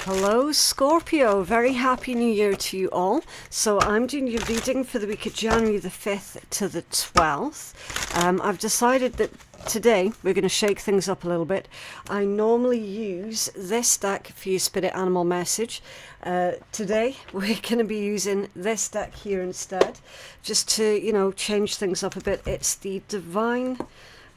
Hello Scorpio, very happy new year to you all. So I'm doing your reading for the week of January the 5th to the 12th. I've decided that today we're going to shake things up a little bit. I normally use this deck for your spirit animal message. Today we're going to be using this deck here instead, just to, change things up a bit. It's the Divine...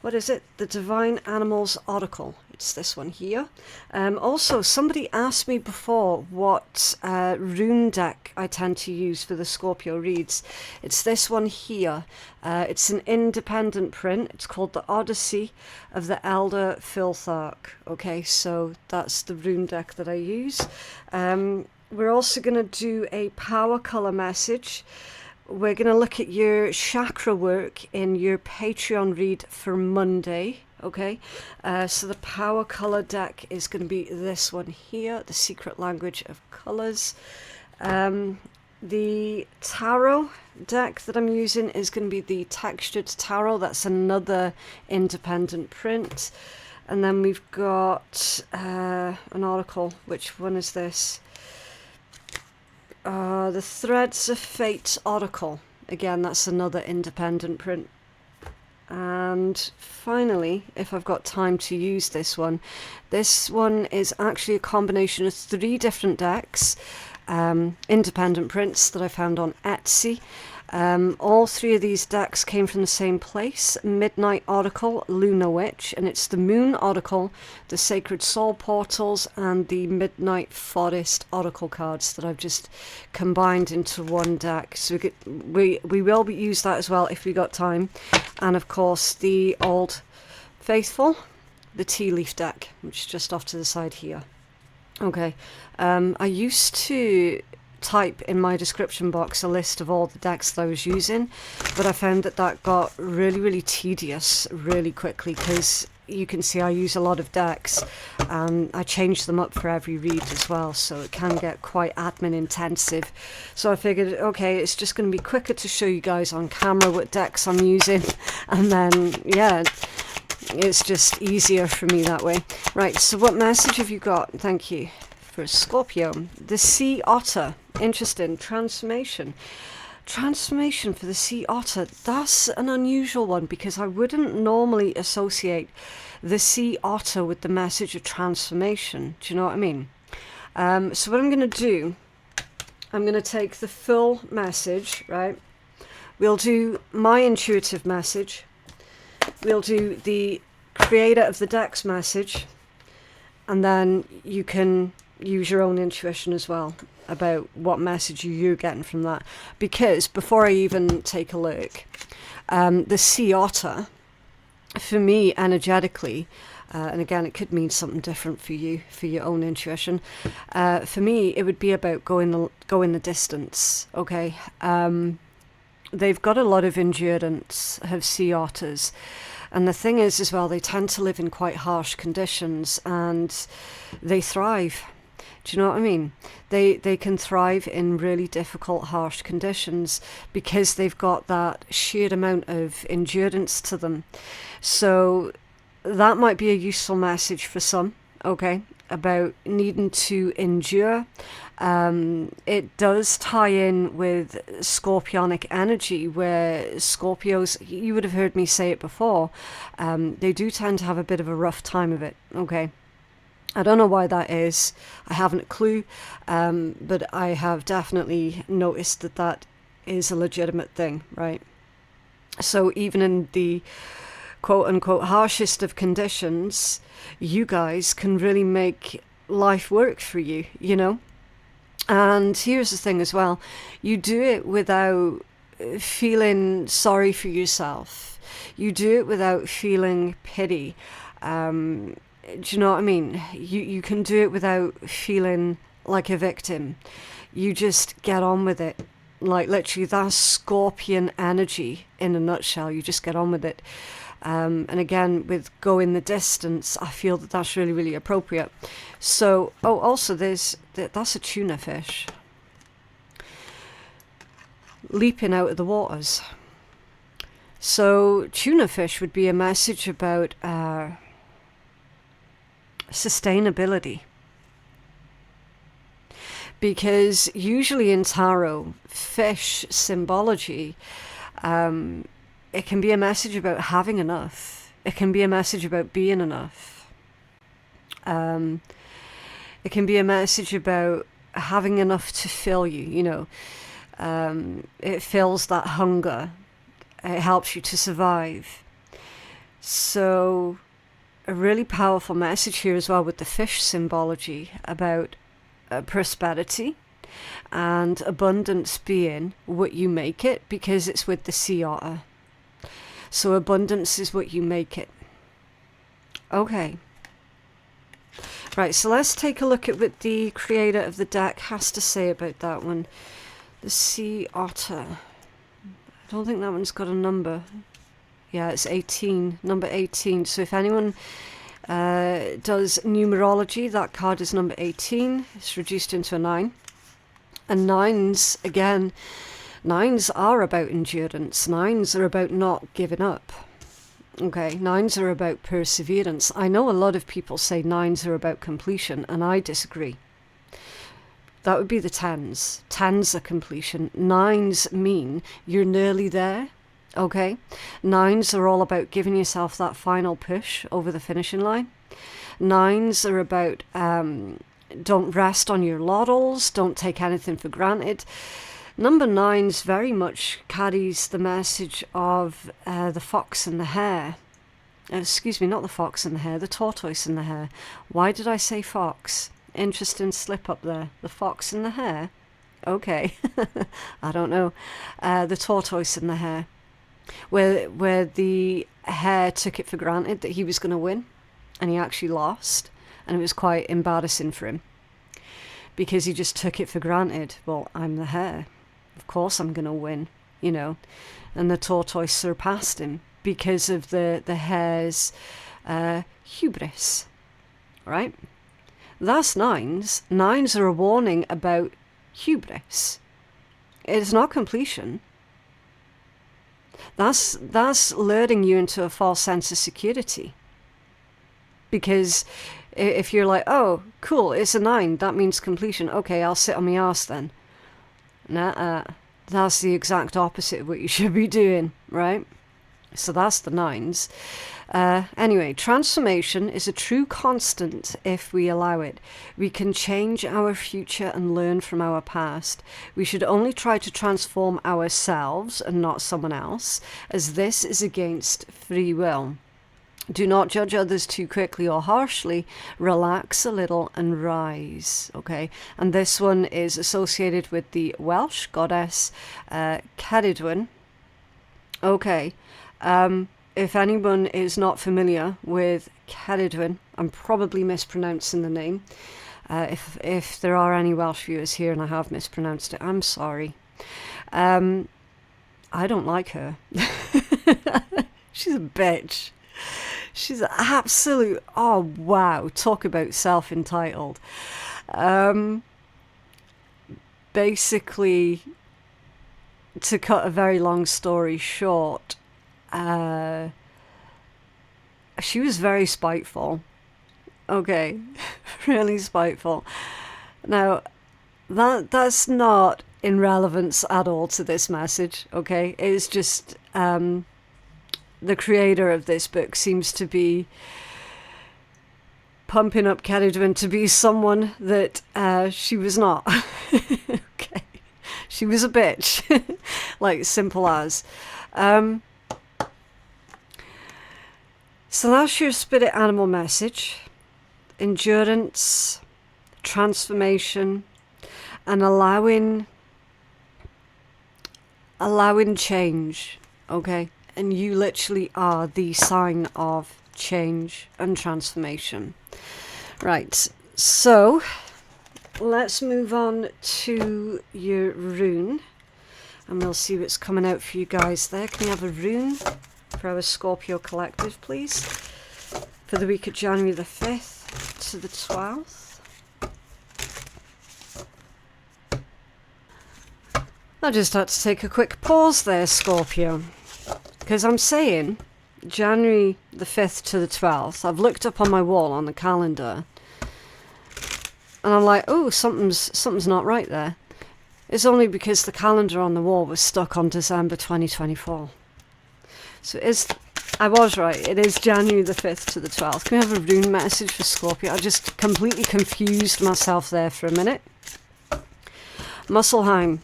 What is it? The Divine Animals Oracle. It's this one here. Also, somebody asked me before what rune deck I tend to use for the Scorpio reads. It's this one here. It's an independent print. It's called the Odyssey of the Elder Filthark. Okay, so that's the rune deck that I use. We're also going to do a power color message. We're going to look at your chakra work in your Patreon read for Monday, okay? So the power color deck is going to be this one here, the Secret Language of Colors. The tarot deck that I'm using is going to be the Textured Tarot. That's another independent print. And then we've got an oracle. Which one is this? The Threads of Fate Oracle. Again, that's another independent print. And finally, if I've got time to use this one is actually a combination of 3 different decks, independent prints that I found on Etsy. All 3 of these decks came from the same place, Midnight Oracle, Lunar Witch, and it's the Moon Oracle, the Sacred Soul Portals, and the Midnight Forest Oracle cards that I've just combined into one deck. So we will use that as well if we got time. And of course the Old Faithful, the Tea Leaf deck, which is just off to the side here. Okay, I used to type in my description box a list of all the decks that I was using, but I found that got really tedious really quickly, because you can see I use a lot of decks and I change them up for every read as well, so it can get quite admin intensive. So I figured, okay, it's just going to be quicker to show you guys on camera what decks I'm using, and then yeah, it's just easier for me that way. Right, so what message have you got? Thank you. For Scorpio, the Sea Otter. Interesting. Transformation for the Sea Otter. That's an unusual one, because I wouldn't normally associate the Sea Otter with the message of transformation. Do you know what I mean? So what I'm going to do, I'm going to take the full message, right? We'll do my intuitive message. We'll do the creator of the deck's message, and then you can use your own intuition as well about what message you're getting from that. Because before I even take a look, the Sea Otter, for me energetically, and again it could mean something different for you, for your own intuition, for me it would be about going the distance. Okay, they've got a lot of endurance, have sea otters. And the thing is as well, they tend to live in quite harsh conditions, and they thrive. Do you know what I mean? They can thrive in really difficult, harsh conditions, because they've got that sheer amount of endurance to them. So that might be a useful message for some, okay, about needing to endure. It does tie in with scorpionic energy, where Scorpios, you would have heard me say it before, they do tend to have a bit of a rough time of it, okay? I don't know why that is. I haven't a clue, but I have definitely noticed that is a legitimate thing, right? So even in the quote-unquote harshest of conditions, you guys can really make life work for you, you know? And here's the thing as well. You do it without feeling sorry for yourself. You do it without feeling pity. Do you know what I mean? You can do it without feeling like a victim. You just get on with it. Like literally, that's scorpion energy in a nutshell. You just get on with it. And again, with going the distance, I feel that that's really appropriate. So, also that's a tuna fish leaping out of the waters. So tuna fish would be a message about sustainability. because usually in tarot, fish symbology, it can be a message about having enough. It can be a message about being enough. It can be a message about having enough to fill you, you know. It fills that hunger. It helps you to survive. So a really powerful message here as well with the fish symbology about prosperity and abundance being what you make it, because it's with the sea otter. So abundance is what you make it. Okay. Right, so let's take a look at what the creator of the deck has to say about that one. The sea otter. I don't think that one's got a number. Yeah, it's 18, number 18. So if anyone does numerology, that card is number 18. It's reduced into a 9. And 9s, again, 9s are about endurance. 9s are about not giving up. Okay, 9s are about perseverance. I know a lot of people say 9s are about completion, and I disagree. That would be the 10s. 10s are completion. 9s mean you're nearly there. Okay, 9s are all about giving yourself that final push over the finishing line. 9s are about don't rest on your laurels, don't take anything for granted. Number 9s very much carries the message of the fox and the hare. Excuse me, not the fox and the hare, the tortoise and the hare. Why did I say fox? Interesting slip up there. The fox and the hare? Okay, I don't know. The tortoise and the hare. Where the hare took it for granted that he was going to win, and he actually lost, and it was quite embarrassing for him because he just took it for granted. Well, I'm the hare, of course I'm going to win, you know. And the tortoise surpassed him because of the hare's hubris, right? That's 9s. 9s are a warning about hubris. It's not completion. That's luring you into a false sense of security. Because if you're like, oh, cool, it's a 9, that means completion. Okay, I'll sit on my arse then. Nah, that's the exact opposite of what you should be doing, right? So that's the 9s. Anyway, transformation is a true constant if we allow it. We can change our future and learn from our past. We should only try to transform ourselves and not someone else, as this is against free will. Do not judge others too quickly or harshly. Relax a little and rise. Okay, and this one is associated with the Welsh goddess Ceridwen. Okay. If anyone is not familiar with Ceridwen, I'm probably mispronouncing the name. If there are any Welsh viewers here and I have mispronounced it, I'm sorry. I don't like her. She's a bitch. She's absolute, oh wow, talk about self-entitled. Basically, to cut a very long story short, she was very spiteful. Okay, really spiteful. Now, that's not in relevance at all to this message, okay? It's just the creator of this book seems to be pumping up Ceridwen to be someone that she was not. Okay, she was a bitch. Like, simple as. So that's your spirit animal message. Endurance, transformation, and allowing change, okay? And you literally are the sign of change and transformation. Right, so let's move on to your rune. And we'll see what's coming out for you guys there. Can you have a rune for our Scorpio collective, please? For the week of January the 5th to the 12th. I just had to take a quick pause there, Scorpio. Because I'm saying January the 5th to the 12th. I've looked up on my wall on the calendar. And I'm like, oh, something's not right there. It's only because the calendar on the wall was stuck on December 2024. So I was right. It is January the 5th to the 12th. Can we have a rune message for Scorpio? I just completely confused myself there for a minute. Musselheim.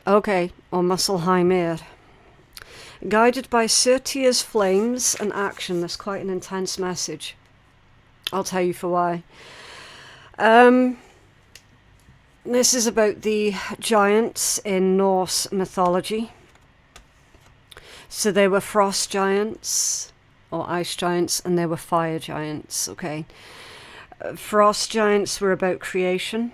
Okay, or Musselheimir. Guided by Surtier's flames and action. That's quite an intense message. I'll tell you for why. This is about the giants in Norse mythology. So they were frost giants, or ice giants, and they were fire giants, okay? Frost giants were about creation.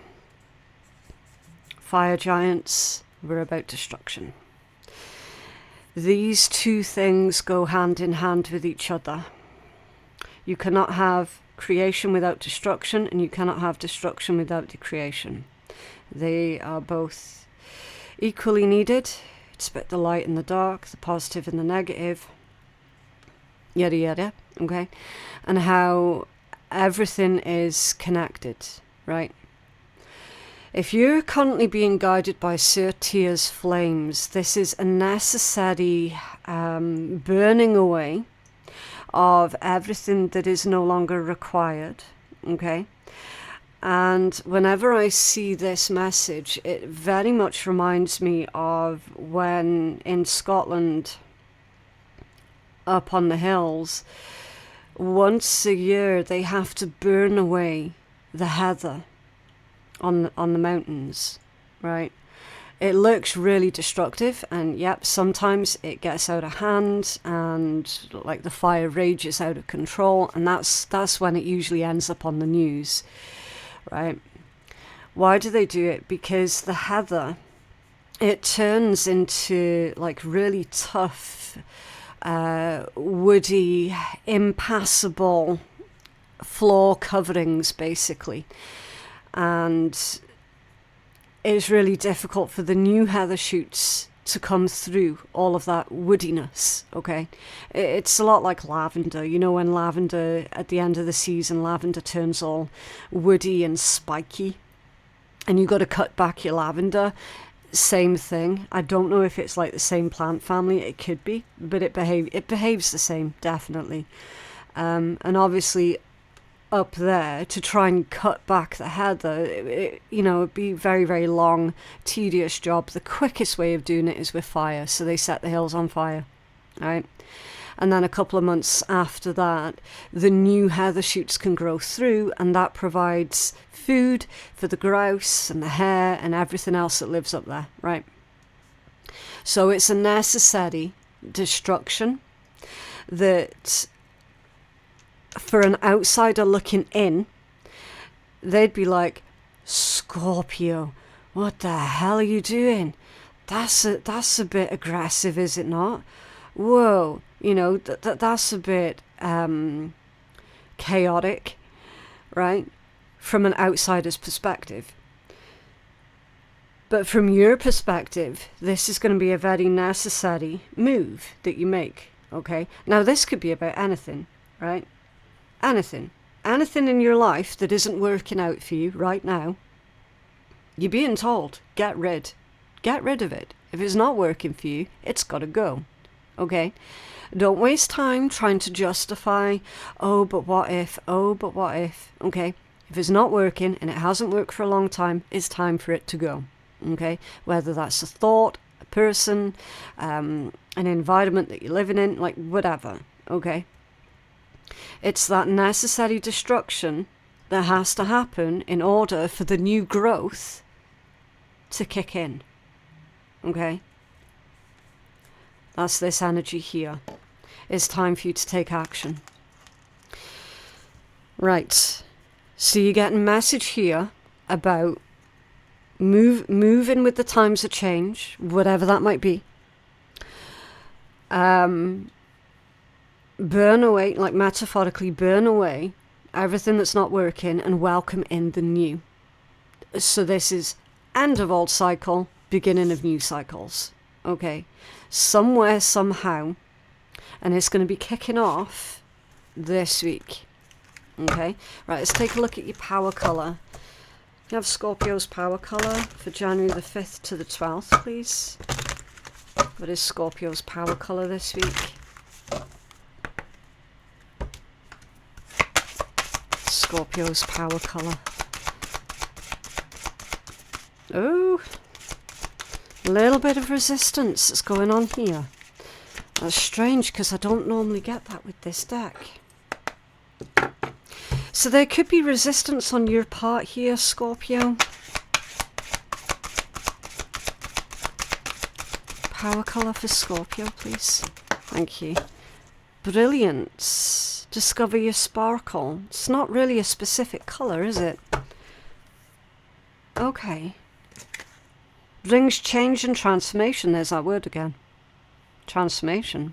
Fire giants were about destruction. These two things go hand in hand with each other. You cannot have creation without destruction, and you cannot have destruction without the creation. They are both equally needed. It's about the light and the dark, the positive and the negative, yada yada, okay? And how everything is connected, right? If you're currently being guided by Surtier's flames, this is a necessary burning away of everything that is no longer required, okay? And whenever I see this message, it very much reminds me of when in Scotland, up on the hills, once a year they have to burn away the heather on the mountains, right? It looks really destructive, and yep, sometimes it gets out of hand and like the fire rages out of control, and that's when it usually ends up on the news. Right? Why do they do it? Because the heather, it turns into like really tough, woody, impassable floor coverings, basically. And it's really difficult for the new heather shoots to come through all of that woodiness, okay? It's a lot like lavender. You know, when lavender, at the end of the season, lavender turns all woody and spiky, and you got to cut back your lavender. Same thing. I don't know if it's like the same plant family. It could be, but it behaves the same, definitely. And obviously, up there to try and cut back the heather, it'd be very, very long, tedious job. The quickest way of doing it is with fire. So they set the hills on fire, right? And then a couple of months after that, the new heather shoots can grow through, and that provides food for the grouse and the hare and everything else that lives up there, right? So it's a necessary destruction that, for an outsider looking in, they'd be like, Scorpio, what the hell are you doing? That's a bit aggressive, is it not? Whoa, that's a bit chaotic, right? From an outsider's perspective. But from your perspective, this is going to be a very necessary move that you make, okay? Now, this could be about anything, right? Anything in your life that isn't working out for you right now, you're being told, get rid of it. If it's not working for you, it's got to go, okay? Don't waste time trying to justify, oh, but what if, okay? If it's not working, and it hasn't worked for a long time, it's time for it to go, okay? Whether that's a thought, a person, an environment that you're living in, like whatever, okay? It's that necessary destruction that has to happen in order for the new growth to kick in. Okay? That's this energy here. It's time for you to take action. Right. So you're getting a message here about moving with the times of change, whatever that might be. Burn away, like metaphorically burn away everything that's not working and welcome in the new. So this is end of old cycle, beginning of new cycles. Okay. Somewhere, somehow. And it's going to be kicking off this week. Okay. Right, let's take a look at your power colour. You have Scorpio's power colour for January the 5th to the 12th, please. What is Scorpio's power colour this week? Scorpio's power colour. Oh, a little bit of resistance that's going on here. That's strange because I don't normally get that with this deck. So there could be resistance on your part here, Scorpio. Power colour for Scorpio, please. Thank you. Brilliance. Discover your sparkle. It's not really a specific colour, is it? Okay. Brings change and transformation. There's that word again. Transformation.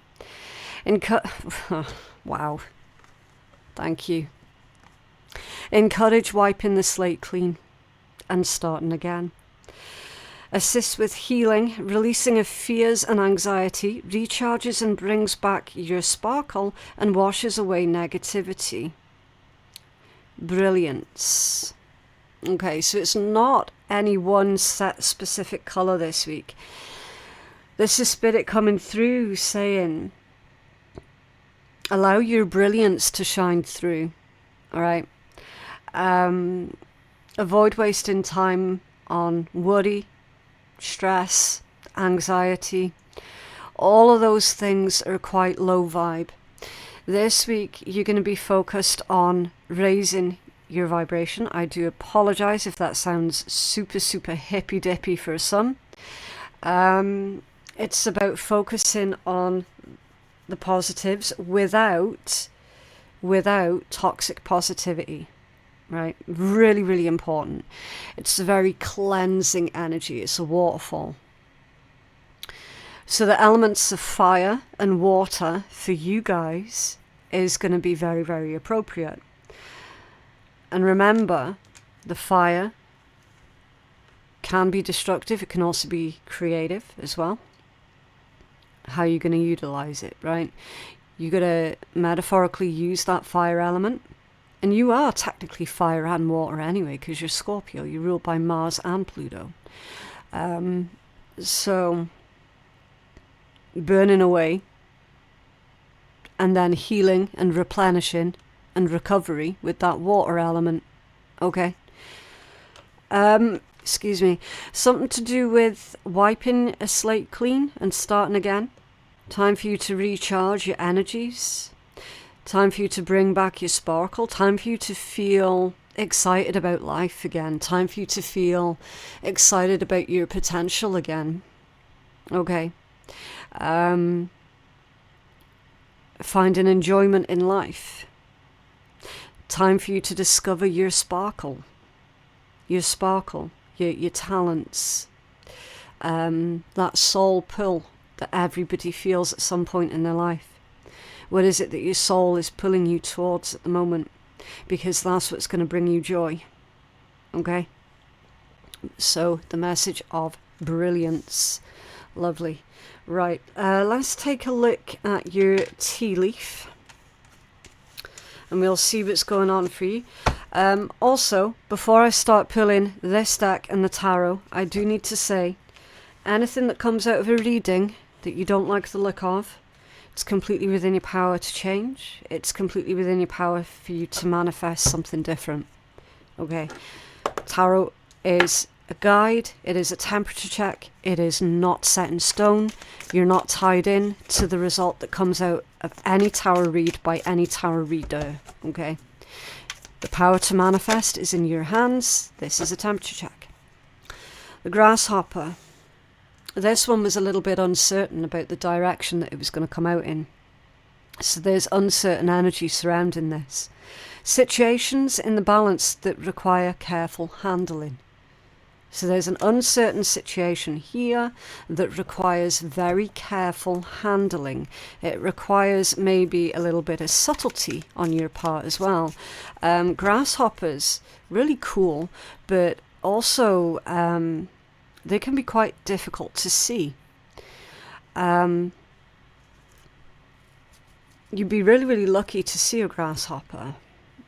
Wow. Thank you. Encourage wiping the slate clean and starting again. Assists with healing, releasing of fears and anxiety, recharges and brings back your sparkle and washes away negativity. Brilliance. Okay, so it's not any one set specific colour this week. This is Spirit coming through saying, allow your brilliance to shine through. All right. Avoid wasting time on worry, stress, anxiety. All of those things are quite low vibe. This week, you're going to be focused on raising your vibration. I do apologize if that sounds super, super hippy-dippy for some. It's about focusing on the positives without toxic positivity. Right? Really, really important. It's a very cleansing energy. It's a waterfall. So the elements of fire and water for you guys is going to be very, very appropriate. And remember, the fire can be destructive. It can also be creative as well. How you're going to utilize it, right? You're going to metaphorically use that fire element. And you are technically fire and water anyway, because you're Scorpio. You're ruled by Mars and Pluto. So, burning away, and then healing and replenishing and recovery with that water element. Okay. Excuse me. Something to do with wiping a slate clean and starting again. Time for you to recharge your energies. Time for you to bring back your sparkle. Time for you to feel excited about life again. Time for you to feel excited about your potential again. Okay. Finding enjoyment in life. Time for you to discover your sparkle. Your sparkle. Your talents. That soul pull that everybody feels at some point in their life. What is it that your soul is pulling you towards at the moment? Because that's what's going to bring you joy. Okay? So, the message of brilliance. Lovely. Right. Let's take a look at your tea leaf. And we'll see what's going on for you. Also, before I start pulling this deck and the tarot, I do need to say, anything that comes out of a reading that you don't like the look of, it's completely within your power to change. It's completely within your power for you to manifest something different. Okay. Tarot is a guide. It is a temperature check. It is not set in stone. You're not tied in to the result that comes out of any tarot read by any tarot reader. Okay. The power to manifest is in your hands. This is a temperature check. The grasshopper. This one was a little bit uncertain about the direction that it was going to come out in. So there's uncertain energy surrounding this. Situations in the balance that require careful handling. So there's an uncertain situation here that requires very careful handling. It requires maybe a little bit of subtlety on your part as well. Grasshoppers, really cool, but also they can be quite difficult to see. You'd be really, really lucky to see a grasshopper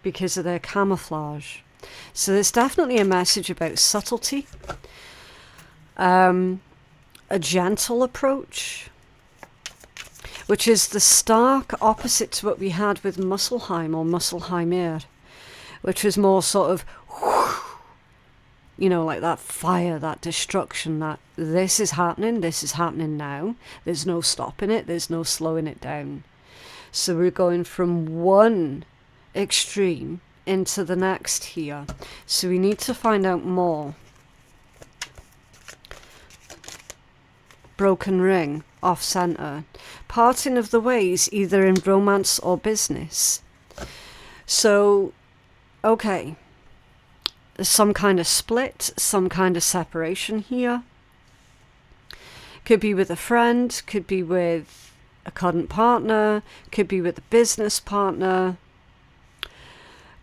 because of their camouflage. So there's definitely a message about subtlety, a gentle approach, which is the stark opposite to what we had with Muspelheim or Muspelheimir, which was more sort of, you know, like that fire, that destruction, that this is happening now. There's no stopping it, there's no slowing it down. So we're going from one extreme into the next here. So we need to find out more. Broken ring, off center. Parting of the ways, either in romance or business. So, okay. There's some kind of split, some kind of separation here. Could be with a friend, could be with a current partner, could be with a business partner,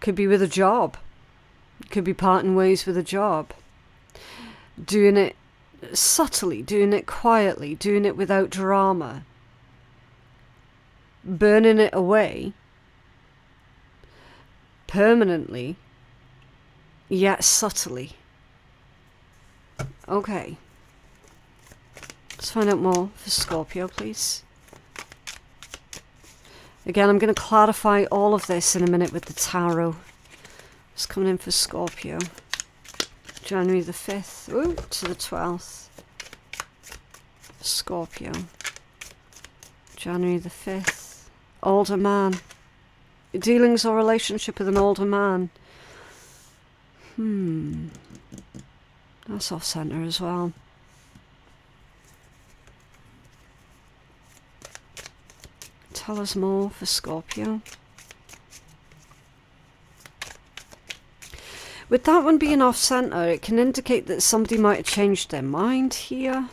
could be with a job, could be parting ways with a job. Doing it subtly, doing it quietly, doing it without drama, burning it away permanently, yet subtly. Okay. Let's find out more for Scorpio, please. Again, I'm going to clarify all of this in a minute with the tarot. It's coming in for Scorpio. January the 5th to the 12th. Scorpio. January the 5th. Older man. Dealings or relationship with an older man. That's off center as well. Tell us more for Scorpio. With that one being off center, it can indicate that somebody might have changed their mind here.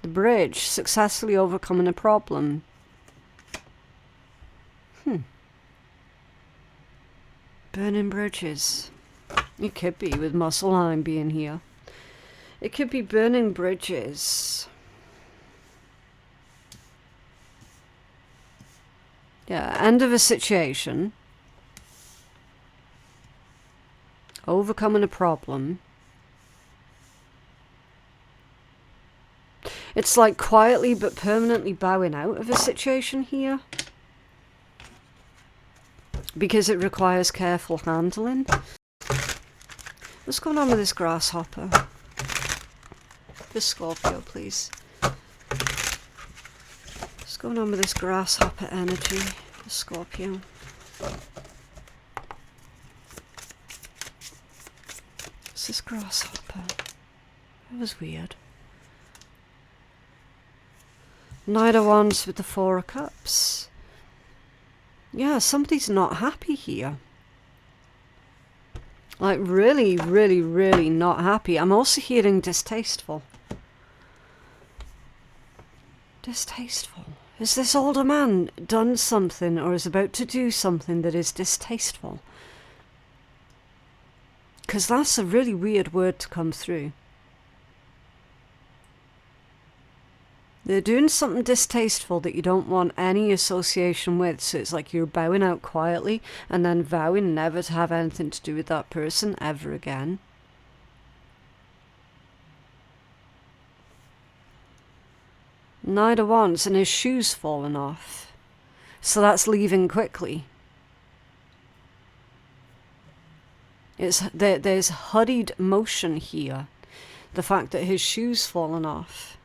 The bridge, successfully overcoming a problem. Burning bridges. It could be with Muspelheim being here. It could be burning bridges. Yeah, end of a situation. Overcoming a problem. It's like quietly but permanently bowing out of a situation here. Because it requires careful handling. What's going on with this grasshopper? This Scorpio, please. What's going on with this grasshopper energy? The Scorpio. What's this grasshopper? That was weird. Knight of Wands with the Four of Cups. Yeah, somebody's not happy here. Like really, really, really not happy. I'm also hearing distasteful. Distasteful. Has this older man done something or is about to do something that is distasteful? Because that's a really weird word to come through. They're doing something distasteful that you don't want any association with. So it's like you're bowing out quietly and then vowing never to have anything to do with that person ever again. Knight of Wands and his shoes fallen off. So that's leaving quickly. There's hurried motion here. The fact that his shoes fallen off.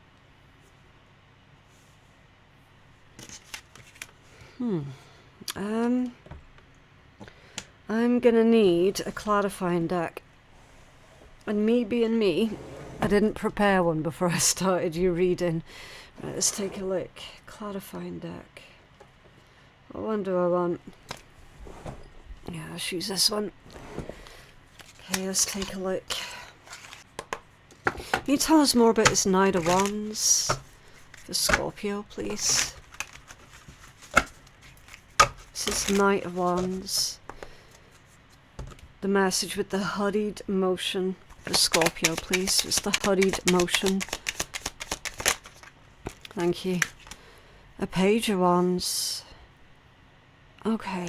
I'm gonna need a clarifying deck. And me being me, I didn't prepare one before I started you reading. Right, let's take a look. Clarifying deck. What one do I want? Yeah, I'll choose this one. Okay, let's take a look. Can you tell us more about this Knight of Wands for Scorpio, please? This is Knight of Wands. The message with the hurried motion for Scorpio, please. It's the hurried motion. Thank you. A Page of Wands. Okay.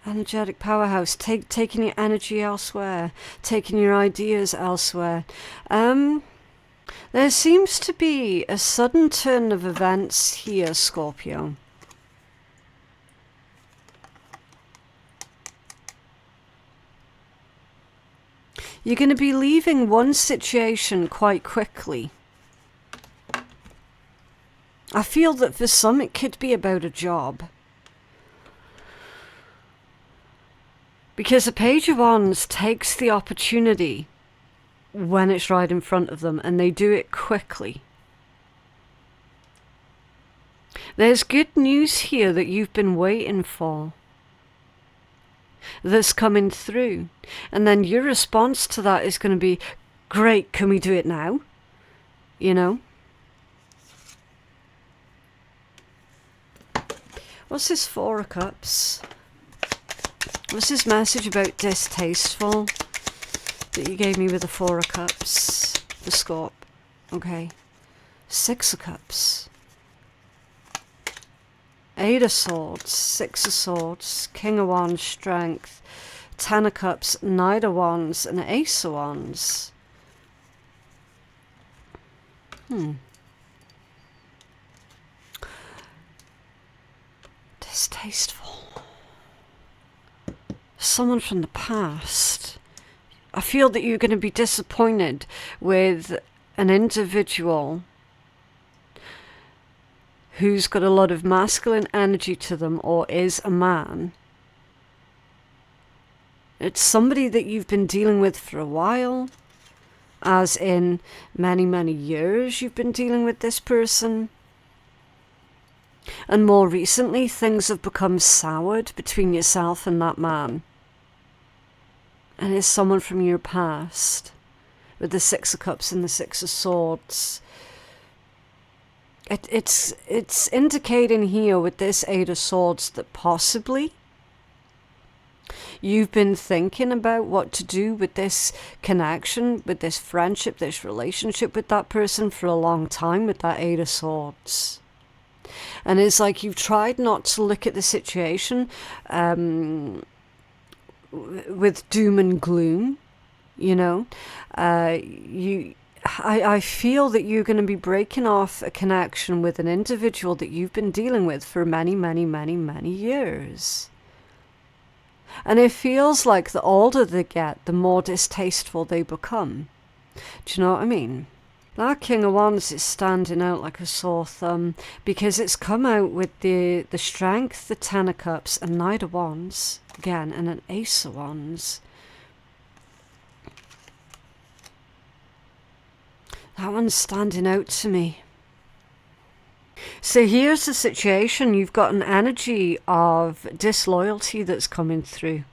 Energetic powerhouse, taking your energy elsewhere, taking your ideas elsewhere. There seems to be a sudden turn of events here, Scorpio. You're going to be leaving one situation quite quickly. I feel that for some it could be about a job. Because the Page of Wands takes the opportunity when it's right in front of them, and they do it quickly. There's good news here that you've been waiting for, that's coming through. And then your response to that is going to be, great, can we do it now? You know? What's this Four of Cups? What's this message about distasteful that you gave me with the Four of Cups? The Scorp. Okay. Six of Cups. Eight of Swords. Six of Swords. King of Wands. Strength. Ten of Cups. Knight of Wands. And Ace of Wands. Distasteful. Someone from the past. I feel that you're going to be disappointed with an individual who's got a lot of masculine energy to them, or is a man. It's somebody that you've been dealing with for a while, as in many, many years you've been dealing with this person. And more recently, things have become soured between yourself and that man. And it's someone from your past, with the Six of Cups and the Six of Swords. It's indicating here with this Eight of Swords that possibly you've been thinking about what to do with this connection, with this friendship, this relationship with that person for a long time, with that Eight of Swords. And it's like you've tried not to look at the situation with doom and gloom, you know. I feel that you're going to be breaking off a connection with an individual that you've been dealing with for many, many, many, many years. And it feels like the older they get, the more distasteful they become. Do you know what I mean? That King of Wands is standing out like a sore thumb because it's come out with the Strength, the Ten of Cups, a Knight of Wands, again, and an Ace of Wands. That one's standing out to me. So here's the situation. You've got an energy of disloyalty that's coming through.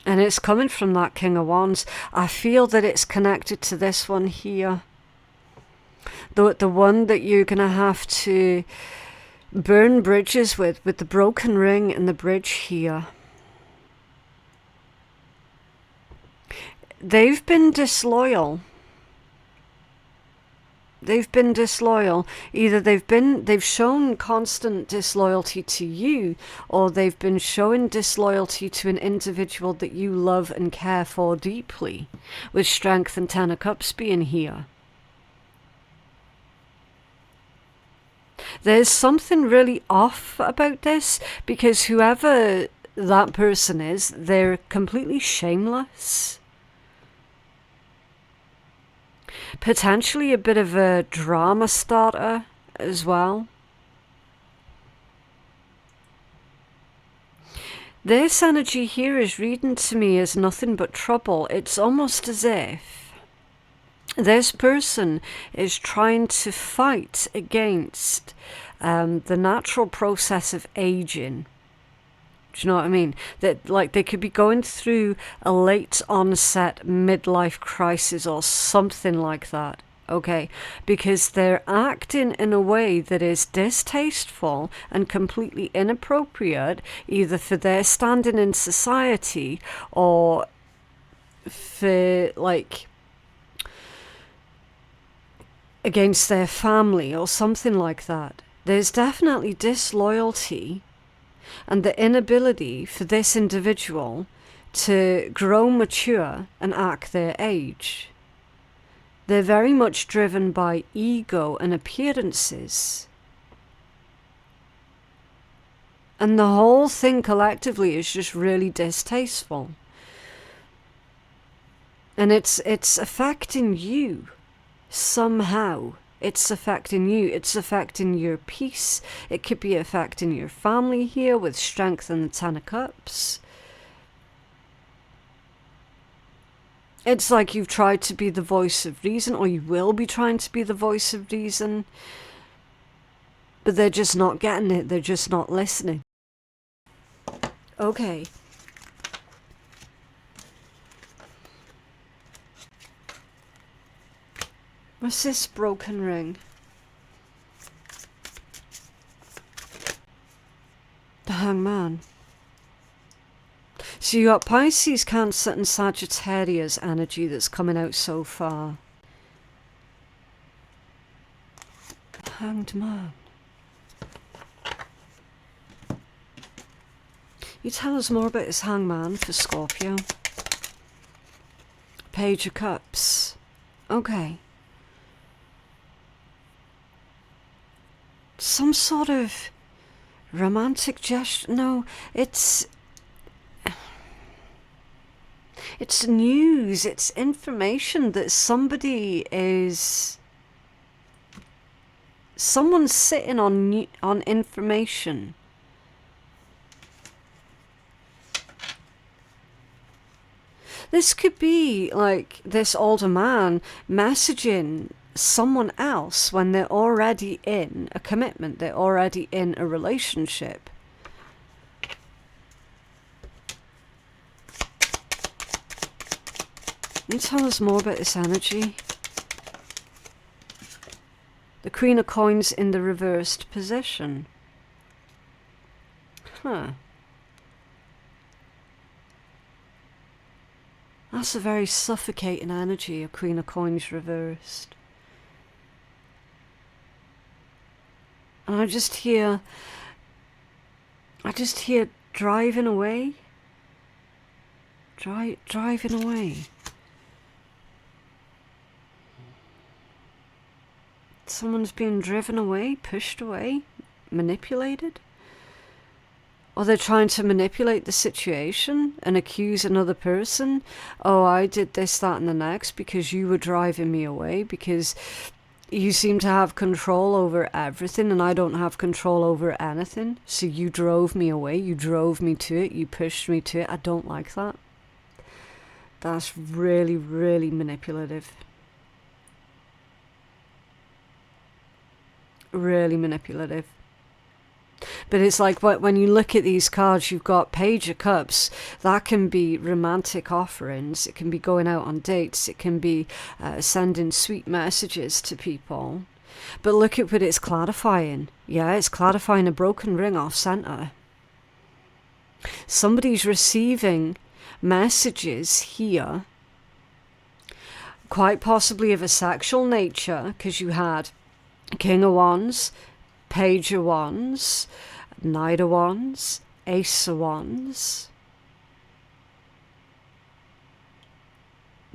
And it's coming from that King of Wands. I feel that it's connected to this one here. The one that you're going to have to burn bridges with the broken ring and the bridge here. They've been disloyal. They've been disloyal. Either they've shown constant disloyalty to you, or they've been showing disloyalty to an individual that you love and care for deeply, with Strength and Ten of Cups being here. There's something really off about this, because whoever that person is, they're completely shameless. Potentially a bit of a drama starter as well. This energy here is reading to me as nothing but trouble. It's almost as if this person is trying to fight against the natural process of aging. Do you know what I mean? That, like, they could be going through a late onset midlife crisis or something like that. Okay, because they're acting in a way that is distasteful and completely inappropriate, either for their standing in society or for, like, against their family or something like that. There's definitely disloyalty and the inability for this individual to grow mature and act their age. They're very much driven by ego and appearances. And the whole thing collectively is just really distasteful. And it's affecting you somehow. It's affecting you. It's affecting your peace. It could be affecting your family here with Strength and the Ten of Cups. It's like you've tried to be the voice of reason, or you will be trying to be the voice of reason. But they're just not getting it. They're just not listening. Okay. What's this broken ring? The Hangman. So you got Pisces, Cancer and Sagittarius energy that's coming out so far. Hanged Man. You tell us more about this Hangman for Scorpio. Page of Cups. Okay. Some sort of romantic gesture. No, it's news. It's information that someone's sitting on information. This could be like this older man messaging someone else when they're already in a commitment, they're already in a relationship. Can you tell us more about this energy? The Queen of Coins in the reversed position. Huh. That's a very suffocating energy, a Queen of Coins reversed. And I just hear driving away. Driving away. Someone's being driven away, pushed away, manipulated. Or they're trying to manipulate the situation and accuse another person. Oh, I did this, that and the next because you were driving me away, because you seem to have control over everything and I don't have control over anything. So you drove me away, you drove me to it, you pushed me to it. I don't like that. That's really, really manipulative. Really manipulative. But it's like when you look at these cards, you've got Page of Cups. That can be romantic offerings. It can be going out on dates. It can be sending sweet messages to people. But look at what it's clarifying. Yeah, it's clarifying a broken ring off center. Somebody's receiving messages here, quite possibly of a sexual nature, because you had King of Wands, Page of Wands, Knight of Wands, Ace of Wands.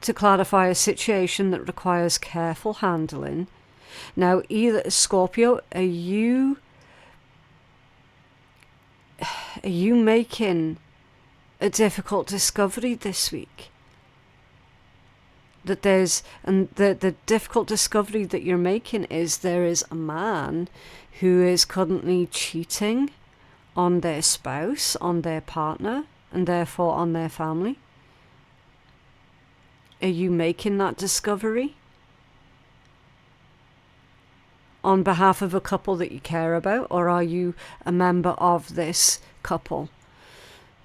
To clarify a situation that requires careful handling. Now, either Scorpio, are you making a difficult discovery this week? That the difficult discovery that you're making is there is a man who is currently cheating on their spouse, on their partner, and therefore on their family. Are you making that discovery on behalf of a couple that you care about, or are you a member of this couple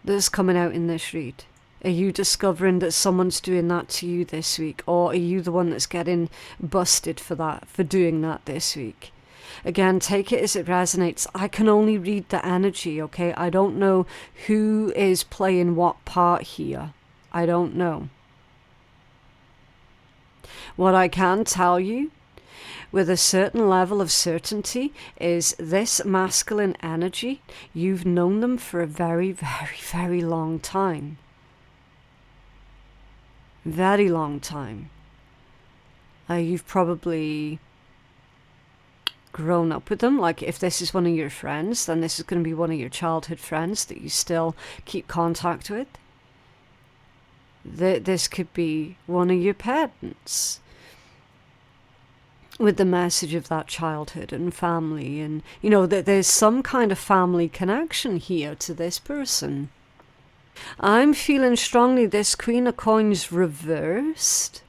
that's coming out in this read? Are you discovering that someone's doing that to you this week? Or are you the one that's getting busted for doing that this week? Again, take it as it resonates. I can only read the energy, okay? I don't know who is playing what part here. I don't know. What I can tell you, with a certain level of certainty is this masculine energy. You've known them for a very, very, very long time. Very long time. You've probably grown up with them. Like if this is one of your friends, then this is going to be one of your childhood friends that you still keep contact with. This could be one of your parents, with the message of that childhood and family, and you know that there's some kind of family connection here to this person. I'm feeling strongly this Queen of Coins reversed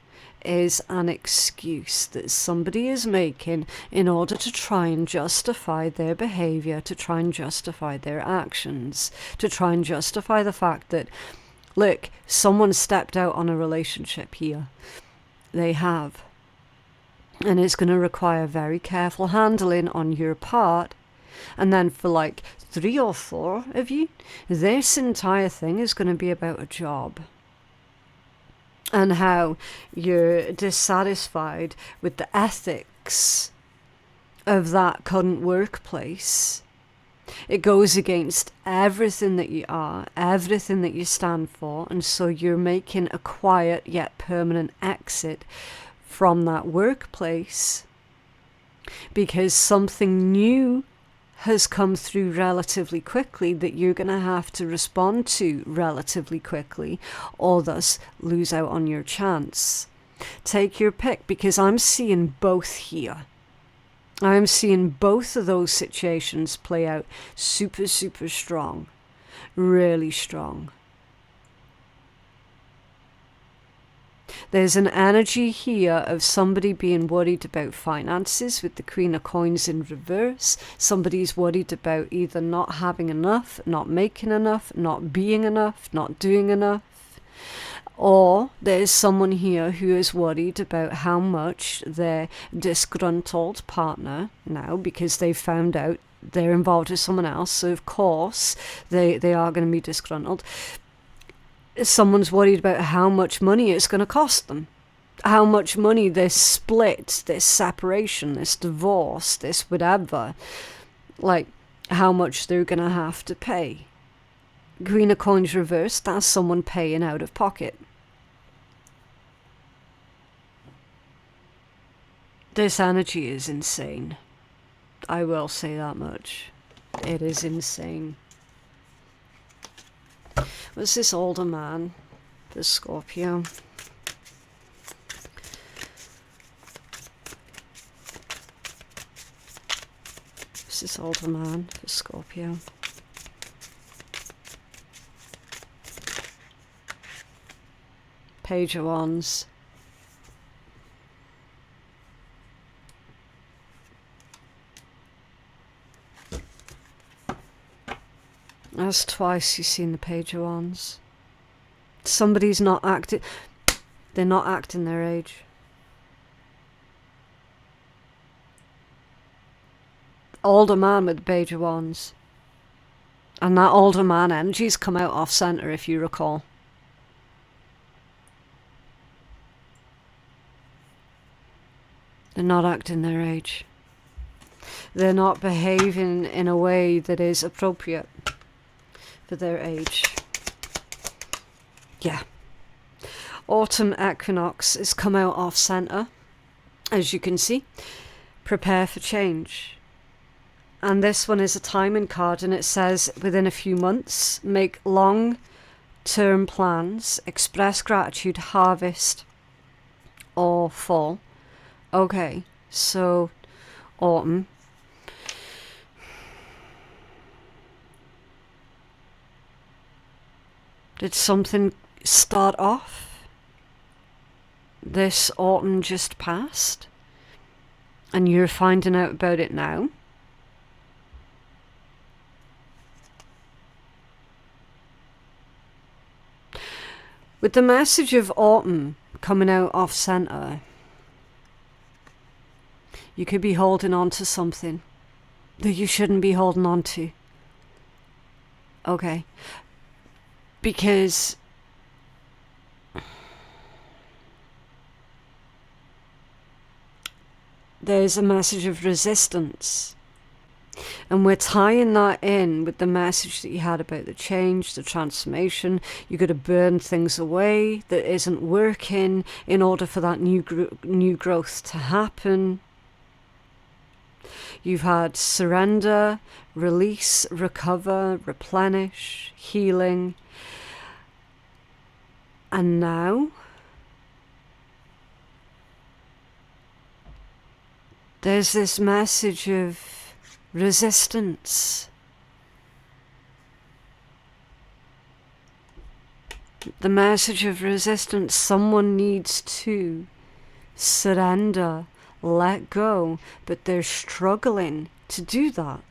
is an excuse that somebody is making in order to try and justify their behavior, to try and justify their actions, to try and justify the fact that, look, someone stepped out on a relationship here. They have. And it's going to require very careful handling on your part. And then for like 3 or 4 of you, this entire thing is going to be about a job. And how you're dissatisfied with the ethics of that current workplace. It goes against everything that you are, everything that you stand for, and so you're making a quiet yet permanent exit from that workplace because something new has come through relatively quickly that you're going to have to respond to relatively quickly, or thus lose out on your chance. Take your pick, because I'm seeing both here. I'm seeing both of those situations play out super, super strong. Really strong. There's an energy here of somebody being worried about finances with the Queen of Coins in reverse. Somebody's worried about either not having enough, not making enough, not being enough, not doing enough. Or there's someone here who is worried about how much their disgruntled partner, now because they've found out they're involved with someone else, so of course they are going to be disgruntled. Someone's worried about how much money it's going to cost them. How much money this split, this separation, this divorce, this whatever, like how much they're going to have to pay. Queen of Coins reversed, that's someone paying out of pocket. This energy is insane. I will say that much. It is insane. Was this older man, the Scorpio? Was this older man, the Scorpio? Page of Wands. That's twice you've seen the Page of Wands. Somebody's not acting. They're not acting their age. Older man with the Page of Wands. And that older man energy's come out off center, if you recall. They're not acting their age. They're not behaving in a way that is appropriate for their age. Yeah. Autumn equinox has come out off center, as you can see. Prepare for change. And this one is a timing card, and it says within a few months, make long-term plans, express gratitude, harvest, or fall. Okay, so autumn. Did something start off? This autumn just passed? And you're finding out about it now? With the message of autumn coming out off center, you could be holding on to something that you shouldn't be holding on to. Okay. Because there's a message of resistance. And we're tying that in with the message that you had about the change, the transformation. You've got to burn things away that isn't working in order for that new growth to happen. You've had surrender, release, recover, replenish, healing. And now there's this message of resistance. The message of resistance. Someone needs to surrender, let go, but they're struggling to do that.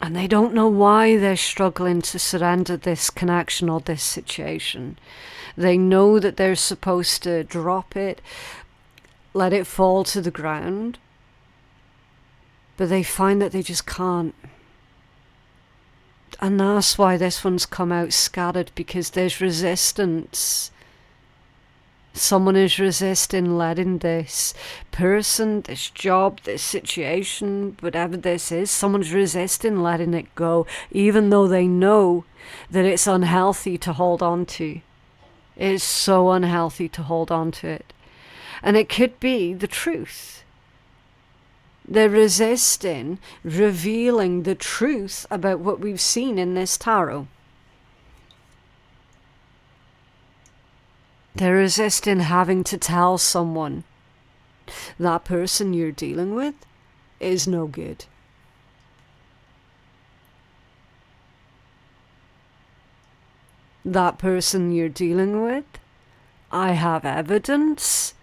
And they don't know why they're struggling to surrender this connection or this situation. They know that they're supposed to drop it, let it fall to the ground, but they find that they just can't. And that's why this one's come out scattered, because there's resistance. Someone is resisting letting this person, this job, this situation, whatever this is, someone's resisting letting it go, even though they know that it's unhealthy to hold on to. It's so unhealthy to hold on to it. And it could be the truth. They're resisting revealing the truth about what we've seen in this tarot. They're resisting having to tell someone that person you're dealing with is no good. That person you're dealing with, I have evidence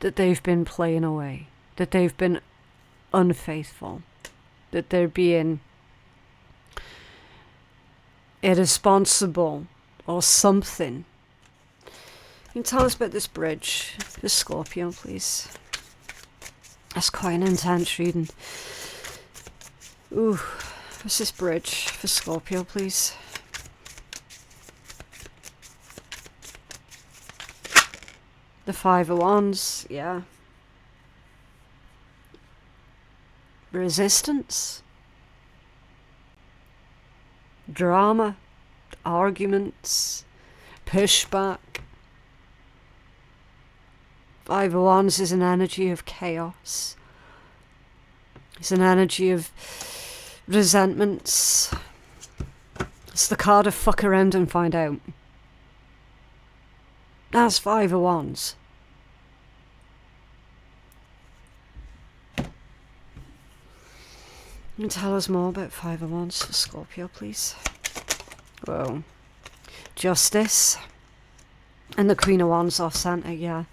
that they've been playing away, that they've been unfaithful, that they're being irresponsible or something. Can you tell us about this bridge for Scorpio, please? That's quite an intense reading. Ooh, what's this bridge for Scorpio, please? The Five of Wands, yeah. Resistance, drama, arguments, pushback. Five of Wands is an energy of chaos. It's an energy of resentments. It's the card of fuck around and find out. That's Five of Wands. Can you tell us more about Five of Wands for Scorpio, please? Whoa. Justice. And the Queen of Wands off center, yeah.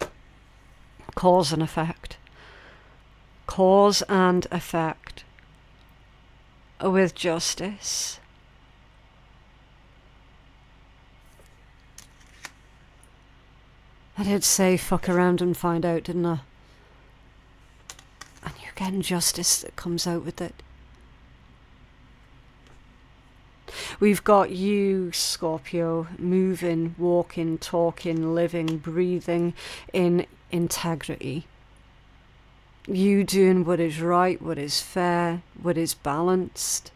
Cause and effect. Cause and effect. With justice. I did say fuck around and find out, didn't I? And you're getting justice that comes out with it. We've got you, Scorpio, moving, walking, talking, living, breathing in integrity. You doing what is right, what is fair, what is balanced.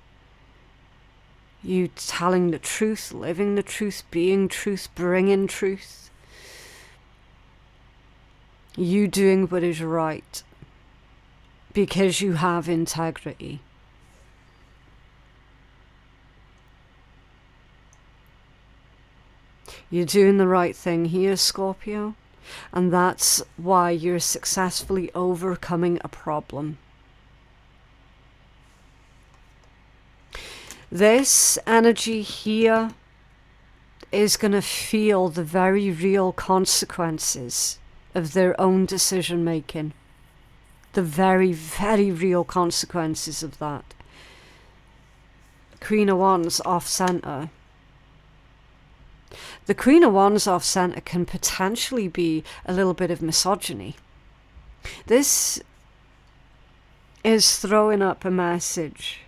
You telling the truth, living the truth, being truth, bringing truth. You doing what is right because you have integrity. You're doing the right thing here, Scorpio, and that's why you're successfully overcoming a problem. This energy here is going to feel the very real consequences of their own decision making. The very, very real consequences of that. Queen of Wands off center. The Queen of Wands off center can potentially be a little bit of misogyny. This is throwing up a message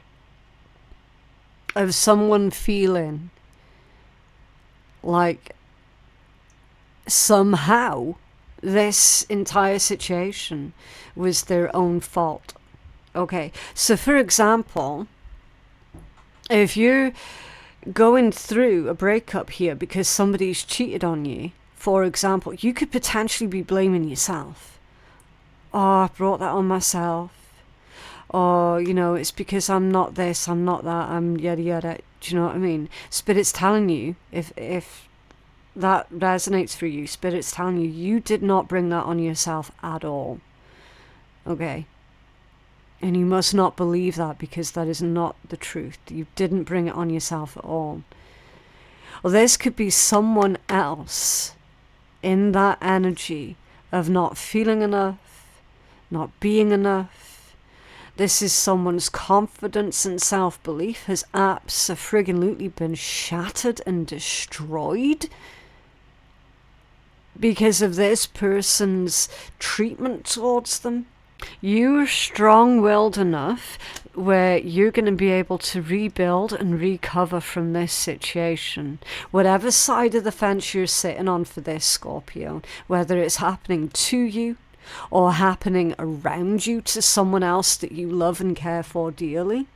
of someone feeling like somehow this entire situation was their own fault. Okay, so for example, if you're going through a breakup here because somebody's cheated on you, for example, you could potentially be blaming yourself. Oh, I brought that on myself. Or, you know, it's because I'm not this, I'm not that, I'm yada yada. Do you know what I mean? Spirit's telling you, if that resonates for you, Spirit's telling you, you did not bring that on yourself at all. Okay? And you must not believe that, because that is not the truth. You didn't bring it on yourself at all. Well, this could be someone else in that energy of not feeling enough, not being enough. This is someone's confidence and self-belief has absolutely been shattered and destroyed because of this person's treatment towards them. You're strong-willed enough where you're going to be able to rebuild and recover from this situation. Whatever side of the fence you're sitting on for this, Scorpio, whether it's happening to you or happening around you to someone else that you love and care for dearly,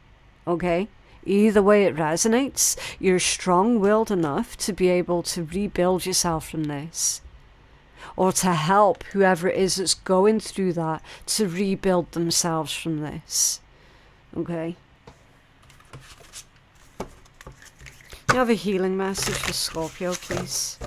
okay? Either way it resonates, you're strong-willed enough to be able to rebuild yourself from this, or to help whoever it is that's going through that to rebuild themselves from this. Okay? You have a healing message for Scorpio, please.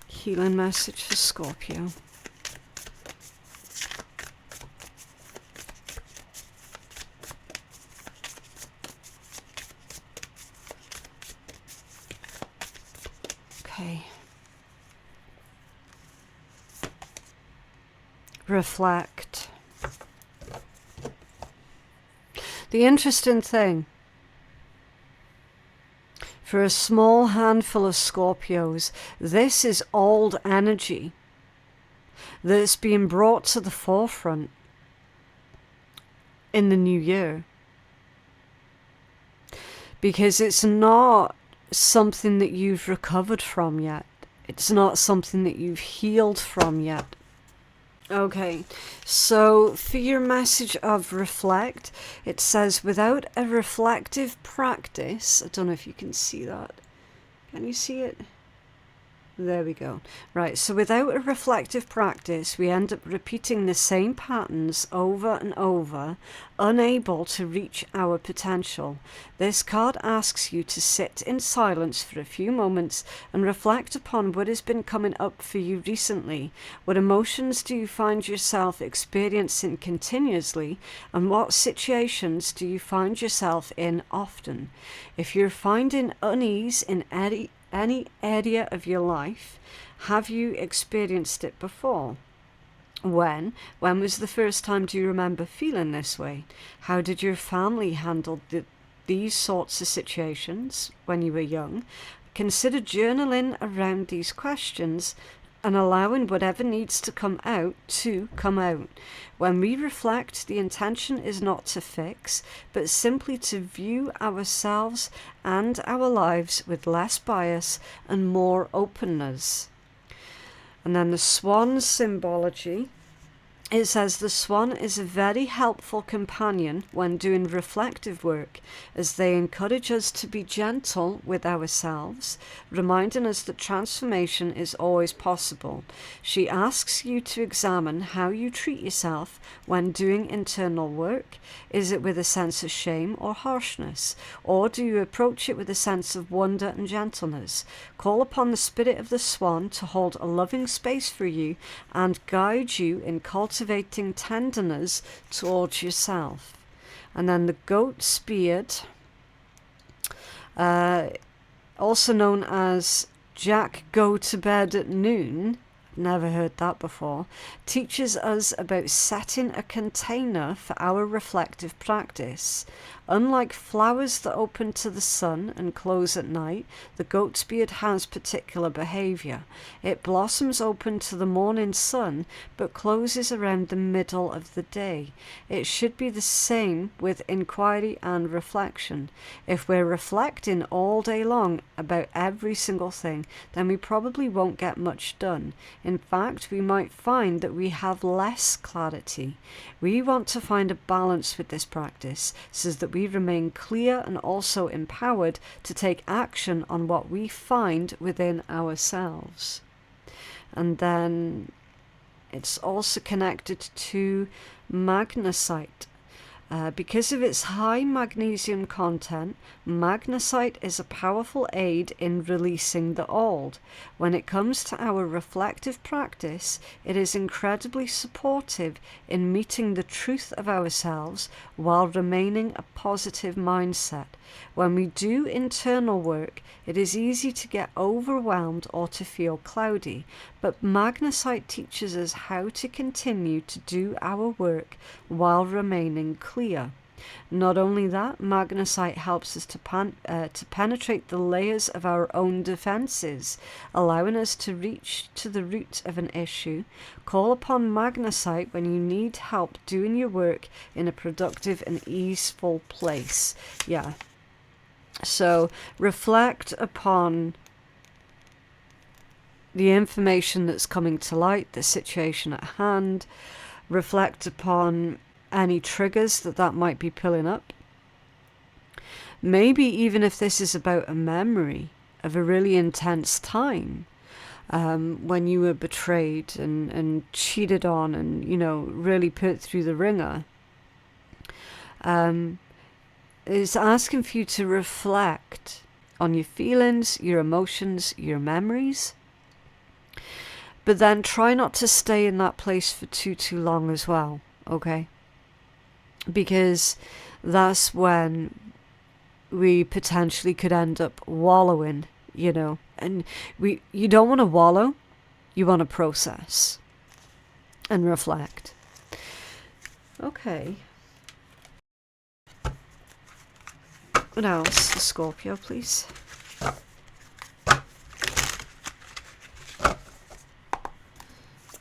Healing message for Scorpio. Okay. Reflect. The interesting thing, for a small handful of Scorpios, this is old energy that's being brought to the forefront in the new year. Because it's not something that you've recovered from yet. It's not something that you've healed from yet. Okay, so for your message of reflect, it says, without a reflective practice, I don't know if you can see that. Can you see it? There we go. Right, so without a reflective practice, we end up repeating the same patterns over and over, unable to reach our potential. This card asks you to sit in silence for a few moments and reflect upon what has been coming up for you recently. What emotions do you find yourself experiencing continuously, and what situations do you find yourself in often? If you're finding unease in any area of your life, have you experienced it before? When was the first time do you remember feeling this way? How did your family handle these sorts of situations when you were young? Consider journaling around these questions and allowing whatever needs to come out to come out. When we reflect, the intention is not to fix, but simply to view ourselves and our lives with less bias and more openness. And then the swan symbology. It says the swan is a very helpful companion when doing reflective work, as they encourage us to be gentle with ourselves, reminding us that transformation is always possible. She asks you to examine how you treat yourself when doing internal work. Is it with a sense of shame or harshness, or do you approach it with a sense of wonder and gentleness? Call upon the spirit of the swan to hold a loving space for you and guide you in cultivating tenderness towards yourself. And then the goat speared, also known as Jack Go to Bed at Noon, never heard that before, teaches us about setting a container for our reflective practice. Unlike flowers that open to the sun and close at night, the goat's beard has particular behaviour. It blossoms open to the morning sun, but closes around the middle of the day. It should be the same with inquiry and reflection. If we're reflecting all day long about every single thing, then we probably won't get much done. In fact, we might find that we have less clarity. We want to find a balance with this practice so that we remain clear and also empowered to take action on what we find within ourselves. And then it's also connected to magnesite. Because of its high magnesium content, magnesite is a powerful aid in releasing the old. When it comes to our reflective practice, it is incredibly supportive in meeting the truth of ourselves while remaining a positive mindset. When we do internal work, it is easy to get overwhelmed or to feel cloudy, but magnesite teaches us how to continue to do our work while remaining clear. Not only that, magnesite helps us to penetrate the layers of our own defenses, allowing us to reach to the root of an issue. Call upon magnesite when you need help doing your work in a productive and easeful place. Yeah. So reflect upon the information that's coming to light, the situation at hand. Reflect upon any triggers that might be pulling up. Maybe even if this is about a memory of a really intense time, when you were betrayed and cheated on and, really put through the ringer. Is asking for you to reflect on your feelings, your emotions, your memories. But then try not to stay in that place for too long as well, okay? Because that's when we potentially could end up wallowing, And you don't want to wallow, you want to process and reflect. Okay. What else? The Scorpio, please.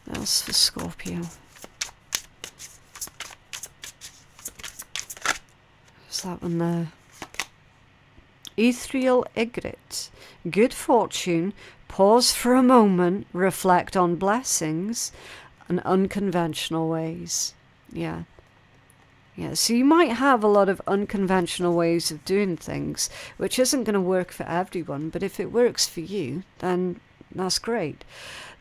What else for Scorpio? What's that one there? Ethereal Egret. Good fortune. Pause for a moment. Reflect on blessings and unconventional ways. Yeah. Yeah, so you might have a lot of unconventional ways of doing things, which isn't going to work for everyone, but if it works for you, then that's great.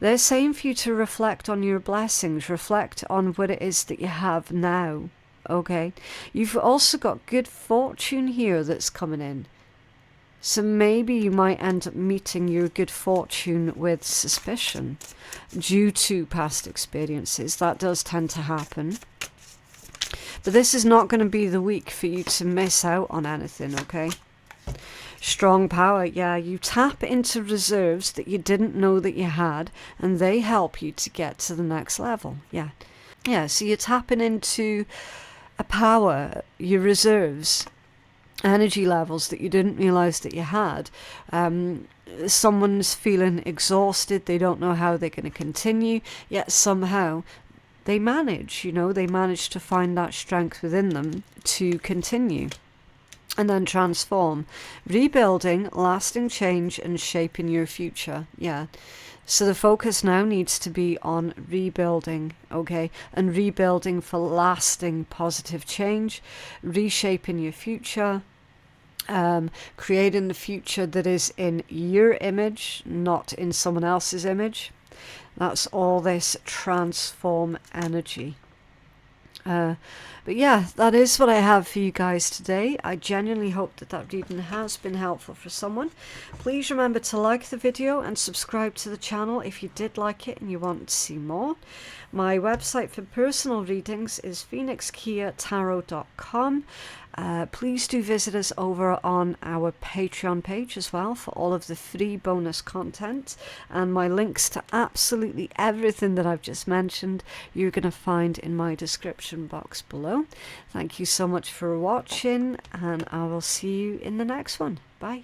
They're saying for you to reflect on your blessings, reflect on what it is that you have now, okay? You've also got good fortune here that's coming in. So maybe you might end up meeting your good fortune with suspicion due to past experiences. That does tend to happen. But this is not going to be the week for you to miss out on anything, okay? Strong power, yeah. You tap into reserves that you didn't know that you had, and they help you to get to the next level, yeah. Yeah, so you're tapping into a power, your reserves, energy levels that you didn't realise that you had. Someone's feeling exhausted, they don't know how they're going to continue, yet somehow they manage, they manage to find that strength within them to continue and then transform, rebuilding, lasting change and shaping your future. Yeah. So the focus now needs to be on rebuilding, okay? And rebuilding for lasting positive change, reshaping your future, creating the future that is in your image, not in someone else's image. That's all this transform energy. But yeah, that is what I have for you guys today. I genuinely hope that reading has been helpful for someone. Please remember to like the video and subscribe to the channel if you did like it and you want to see more. My website for personal readings is phoenixkeiatarot.com. Please do visit us over on our Patreon page as well for all of the free bonus content, and my links to absolutely everything that I've just mentioned you're going to find in my description box below. Thank you so much for watching, and I will see you in the next one. Bye.